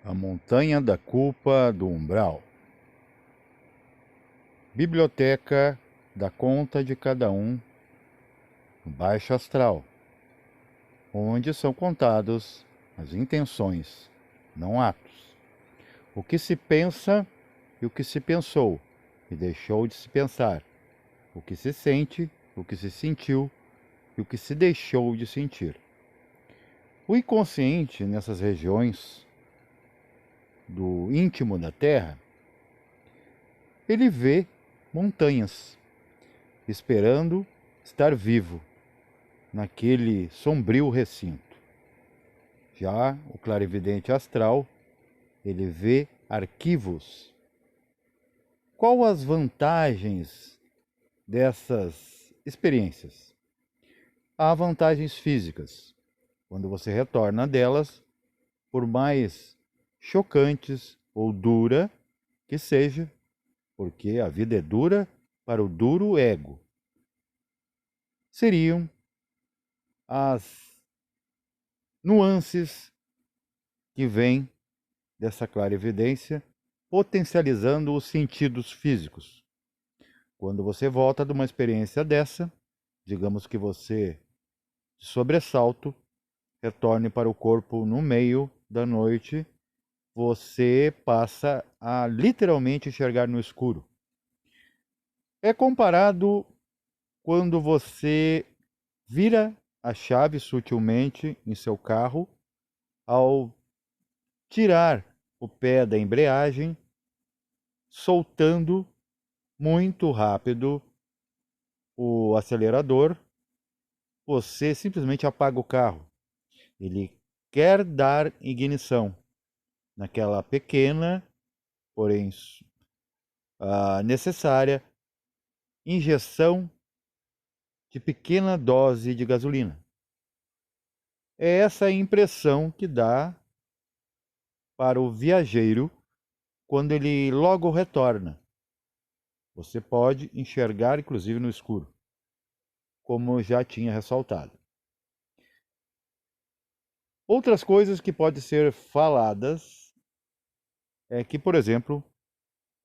A montanha da culpa do umbral. Biblioteca dá conta de cada um no baixo astral, onde são contados as intenções, não atos. O que se pensa e o que se pensou e deixou de se pensar. O que se sente, o que se sentiu e o que se deixou de sentir. O inconsciente, nessas regiões do íntimo da Terra, ele vê montanhas, esperando estar vivo naquele sombrio recinto. Já o clarividente astral, ele vê arquivos. Qual as vantagens dessas experiências? Há vantagens físicas. Quando você retorna delas, por mais chocantes ou dura que seja, porque a vida é dura para o duro ego, seriam as nuances que vêm dessa clarividência, potencializando os sentidos físicos. Quando você volta de uma experiência dessa, digamos que você, de sobressalto, retorne para o corpo no meio da noite, você passa a literalmente enxergar no escuro. É comparado quando você vira a chave sutilmente em seu carro, ao tirar o pé da embreagem, soltando muito rápido o acelerador, você simplesmente apaga o carro. Ele quer dar ignição naquela pequena, porém necessária, injeção de pequena dose de gasolina. É essa a impressão que dá para o viajeiro quando ele logo retorna. Você pode enxergar, inclusive, no escuro, como já tinha ressaltado. Outras coisas que podem ser faladas é que, por exemplo,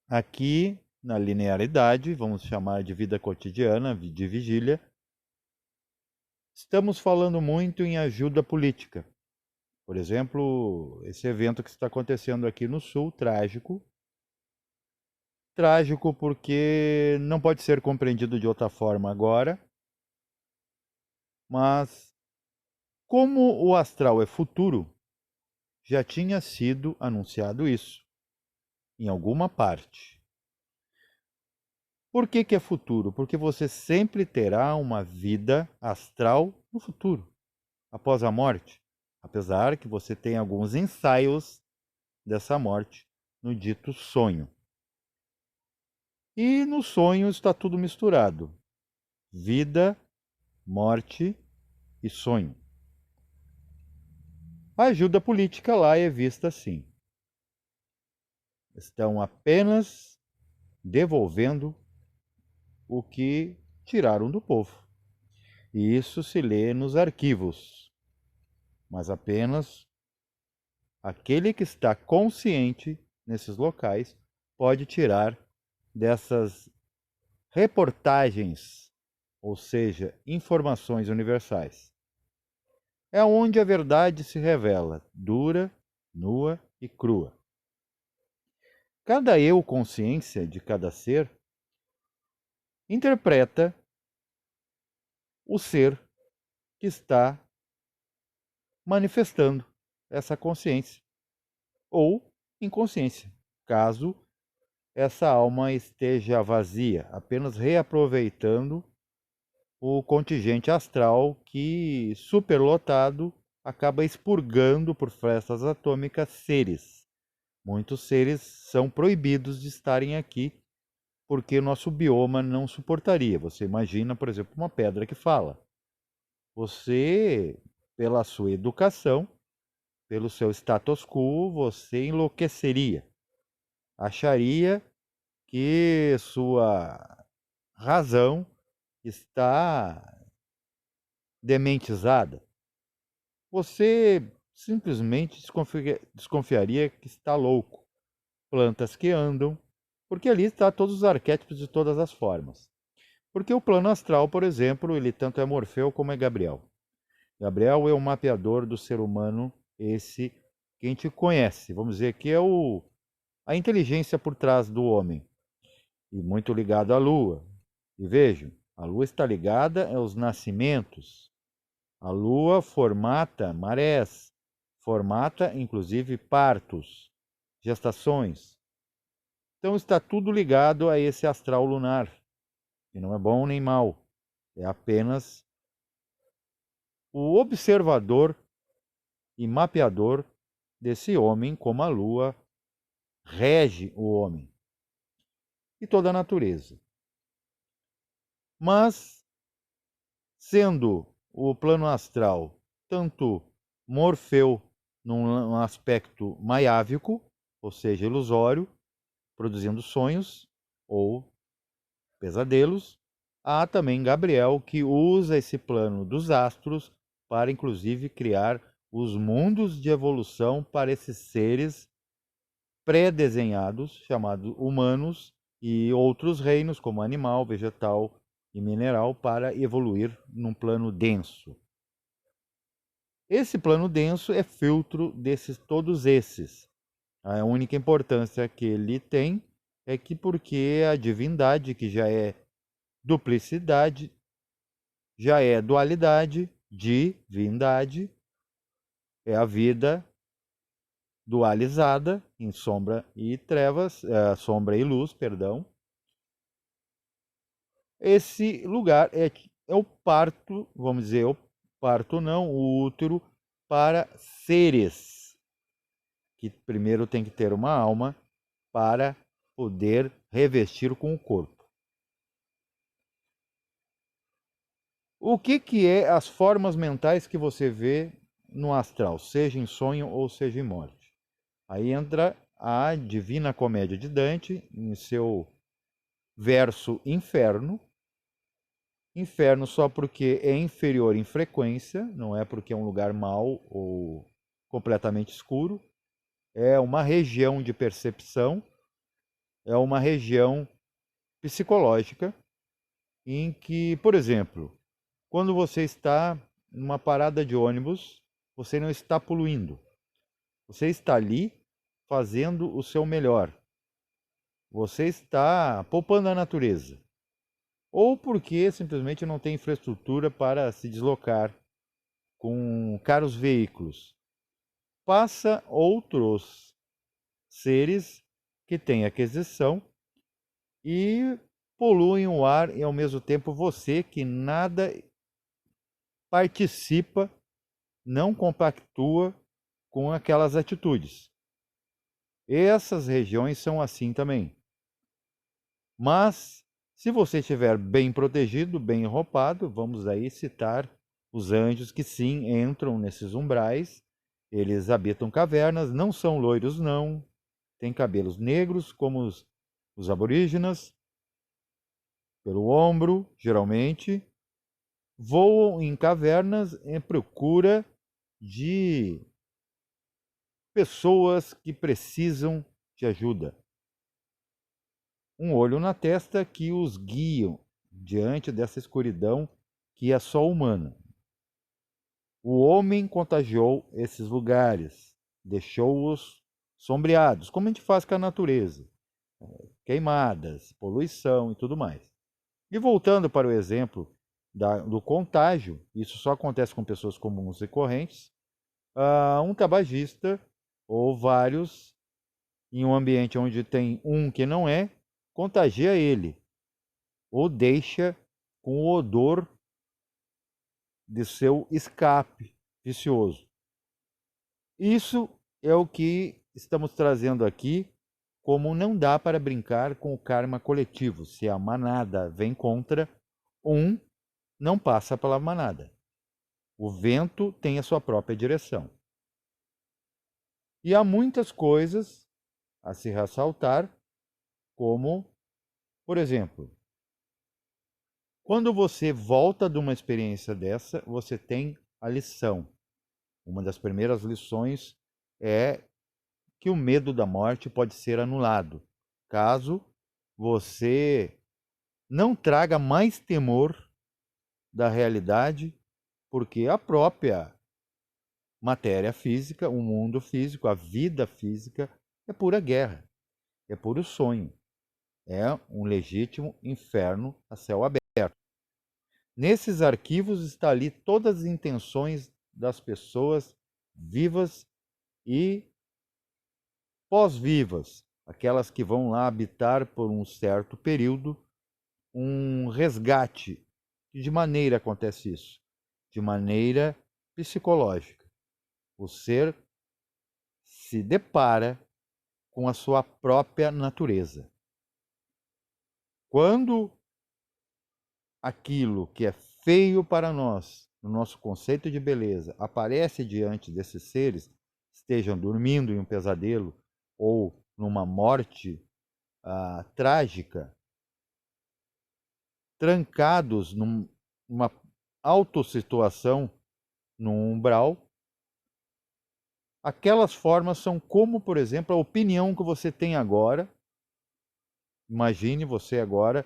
aqui na linearidade, vamos chamar de vida cotidiana, de vigília, estamos falando muito em ajuda política. Por exemplo, esse evento que está acontecendo aqui no Sul, trágico. Trágico porque não pode ser compreendido de outra forma agora, mas como o astral é futuro, já tinha sido anunciado isso em alguma parte. Por que que é futuro? Porque você sempre terá uma vida astral no futuro, após a morte. Apesar que você tem alguns ensaios dessa morte no dito sonho. E no sonho está tudo misturado: vida, morte e sonho. A ajuda política lá é vista assim. Estão apenas devolvendo o que tiraram do povo. E isso se lê nos arquivos. Mas apenas aquele que está consciente nesses locais pode tirar dessas reportagens, ou seja, informações universais. É onde a verdade se revela, dura, nua e crua. Cada eu consciência de cada ser interpreta o ser que está manifestando essa consciência ou inconsciência, caso essa alma esteja vazia, apenas reaproveitando o contingente astral que, superlotado, acaba expurgando por frestas atômicas seres. Muitos seres são proibidos de estarem aqui porque o nosso bioma não suportaria. Você imagina, por exemplo, uma pedra que fala. Você, pela sua educação, pelo seu status quo, você enlouqueceria. Acharia que sua razão está dementizada. Você simplesmente desconfiaria que está louco. Plantas que andam, porque ali está todos os arquétipos de todas as formas. Porque o plano astral, por exemplo, ele tanto é Morfeu como é Gabriel. Gabriel é o mapeador do ser humano, esse que a gente conhece, vamos dizer que é a inteligência por trás do homem, e muito ligado à Lua. E vejam, a Lua está ligada aos nascimentos. A Lua formata marés, formata inclusive partos, gestações. Então está tudo ligado a esse astral lunar, que não é bom nem mal, é apenas o observador e mapeador desse homem, como a Lua rege o homem e toda a natureza. Mas, sendo o plano astral tanto Morfeu num aspecto maiávico, ou seja, ilusório, produzindo sonhos ou pesadelos, há também Gabriel que usa esse plano dos astros para inclusive criar os mundos de evolução para esses seres pré-desenhados, chamados humanos, e outros reinos, como animal, vegetal e mineral, para evoluir num plano denso. Esse plano denso é filtro desses todos esses. A única importância que ele tem é que porque a divindade, que já é duplicidade, já é dualidade, divindade, é a vida dualizada em sombra e trevas, sombra e luz, perdão. Esse lugar é o parto, vamos dizer, o parto não, o útero para seres que primeiro tem que ter uma alma para poder revestir com o corpo. O que é as formas mentais que você vê no astral, seja em sonho ou seja em morte? Aí entra a Divina Comédia de Dante, em seu verso Inferno. Inferno só porque é inferior em frequência, não é porque é um lugar mau ou completamente escuro. É uma região de percepção, é uma região psicológica em que, por exemplo, quando você está numa parada de ônibus, você não está poluindo. Você está ali fazendo o seu melhor. Você está poupando a natureza. Ou porque simplesmente não tem infraestrutura para se deslocar com caros veículos. Passa outros seres que têm aquisição e poluem o ar e ao mesmo tempo você que nada participa, não compactua com aquelas atitudes. Essas regiões são assim também. Mas, se você estiver bem protegido, bem enroupado, vamos aí citar os anjos que sim entram nesses umbrais. Eles habitam cavernas, não são loiros não, têm cabelos negros como os aborígenas, pelo ombro, geralmente, voam em cavernas em procura de pessoas que precisam de ajuda. Um olho na testa que os guiam diante dessa escuridão que é só humana. O homem contagiou esses lugares, deixou-os sombreados, como a gente faz com a natureza, queimadas, poluição e tudo mais. E voltando para o exemplo do contágio, isso só acontece com pessoas comuns e correntes, um tabagista ou vários em um ambiente onde tem um que não é, contagia ele ou deixa com o odor de seu escape vicioso. Isso é o que estamos trazendo aqui, como não dá para brincar com o karma coletivo. Se a manada vem contra, um não passa pela manada. O vento tem a sua própria direção. E há muitas coisas a se ressaltar, como, por exemplo, quando você volta de uma experiência dessa, você tem a lição. Uma das primeiras lições é que o medo da morte pode ser anulado, caso você não traga mais temor da realidade, porque a própria matéria física, o mundo físico, a vida física é pura guerra, é puro sonho, é um legítimo inferno a céu aberto. Nesses arquivos está ali todas as intenções das pessoas vivas e pós-vivas, aquelas que vão lá habitar por um certo período, um resgate. E de maneira acontece isso? De maneira psicológica. O ser se depara com a sua própria natureza. Quando aquilo que é feio para nós, no nosso conceito de beleza, aparece diante desses seres, estejam dormindo em um pesadelo ou numa morte trágica, trancados numa autossituação no umbral, aquelas formas são como, por exemplo, a opinião que você tem agora. Imagine você agora,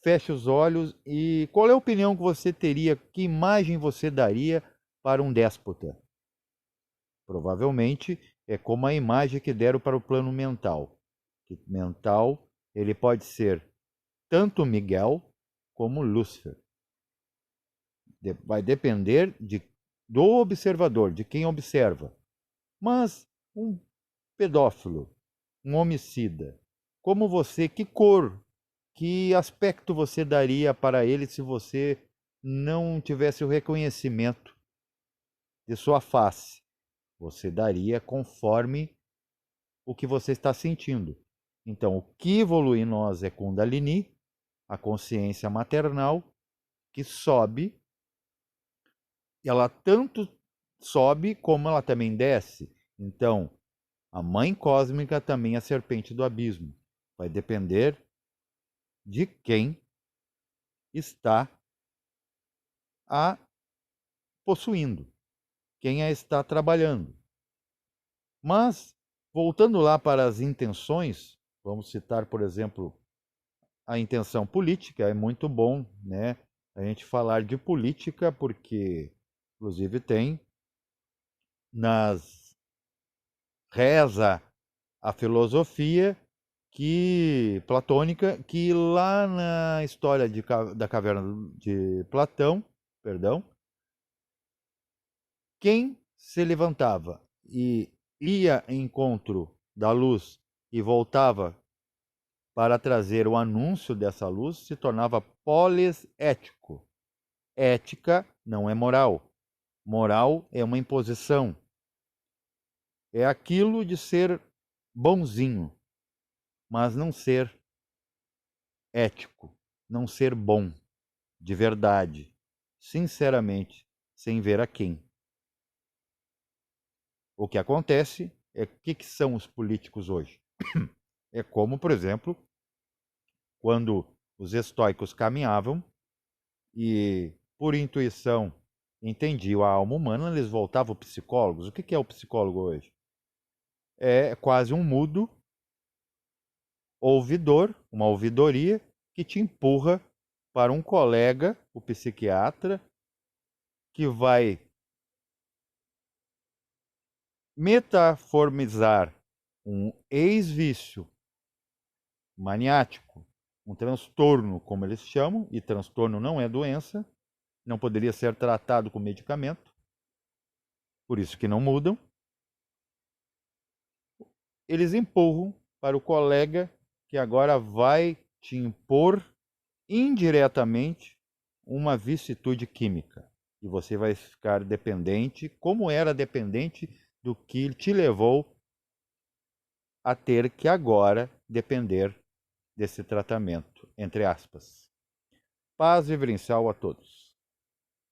feche os olhos e qual é a opinião que você teria, que imagem você daria para um déspota? Provavelmente é como a imagem que deram para o plano mental. Mental, ele pode ser tanto Miguel como Lúcifer. Vai depender do observador, de quem observa. Mas um pedófilo, um homicida, como você, que cor, que aspecto você daria para ele se você não tivesse o reconhecimento de sua face? Você daria conforme o que você está sentindo. Então, o que evolui em nós é Kundalini, a consciência maternal, que sobe. Ela tanto sobe como ela também desce. Então, a mãe cósmica também é a serpente do abismo. Vai depender de quem está a possuindo, quem a está trabalhando. Mas, voltando lá para as intenções, vamos citar, por exemplo, a intenção política. É muito bom, né, a gente falar de política, porque, inclusive, tem nas reza a filosofia platônica, que lá na história da caverna de Platão, perdão, quem se levantava e ia em encontro da luz e voltava para trazer o anúncio dessa luz se tornava polis ético. Ética não é moral. Moral é uma imposição. É aquilo de ser bonzinho, mas não ser ético, não ser bom, de verdade, sinceramente, sem ver a quem. O que acontece é que são os políticos hoje? É como, por exemplo, quando os estoicos caminhavam e, por intuição, entendiam a alma humana, eles voltavam psicólogos. O que é o psicólogo hoje? É quase um mudo ouvidor, uma ouvidoria, que te empurra para um colega, o psiquiatra, que vai metaformizar um ex-vício maniático, um transtorno, como eles chamam, e transtorno não é doença, não poderia ser tratado com medicamento, por isso que não mudam. Eles empurram para o colega que agora vai te impor indiretamente uma vicissitude química. E você vai ficar dependente, como era dependente do que te levou a ter que agora depender desse tratamento, entre aspas. Paz vivencial a todos.